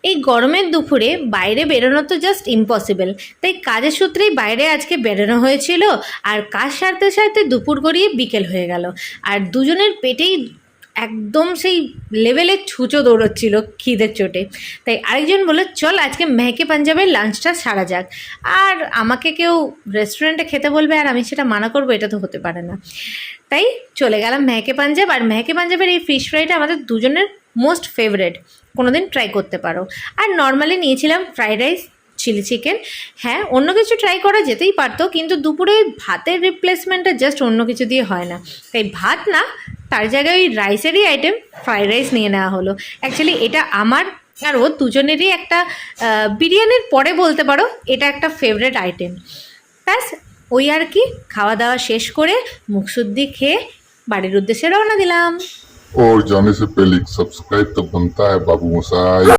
এই গরমের দুপুরে বাইরে বেরোনো তো জাস্ট ইম্পসিবল, তাই কাজের সূত্রেই বাইরে আজকে বেরোনো হয়েছিল। আর কাজ সারতে সারতে দুপুর গড়িয়ে বিকেল হয়ে গেল, আর দুজনের পেটেই একদম সেই লেভেলে ছুঁচো দৌড়চ্ছিল খিদের চোটে। তাই আরেকজন বলল চল আজকে মেহকে পাঞ্জাবের লাঞ্চটা সারা যাক। আর আমাকে কেউ রেস্টুরেন্টে খেতে বলবে আর আমি সেটা মানা করবো, এটা তো হতে পারে না। তাই চলে গেলাম মেহকে পাঞ্জাব। আর মেহকে পাঞ্জাবের এই ফিশ ফ্রাইটা আমাদের দুজনের মোস্ট ফেভারেট, কোনো দিন ট্রাই করতে পারো। আর নর্মালি নিয়েছিলাম ফ্রাইড রাইস, চিলি চিকেন। হ্যাঁ, অন্য কিছু ট্রাই করা যেতেই পারতো, কিন্তু দুপুরে ওই ভাতের রিপ্লেসমেন্টটা জাস্ট অন্য কিছু দিয়ে হয় না। তাই ভাত না, তার জায়গায় ওই রাইসেরই আইটেম ফ্রাইড রাইস নিয়ে নেওয়া হলো। অ্যাকচুয়ালি এটা আমার আর ও দুজনেরই একটা বিরিয়ানির পরে বলতে পারো এটা একটা ফেভারেট আইটেম। ব্যাস ওই আর কি, খাওয়া দাওয়া শেষ করে মুখ শুদ্ধি খেয়ে বাড়ির উদ্দেশ্যে রওনা দিলাম। और जाने से पहले सब्सक्राइब तो बनता है बाबू मसाई।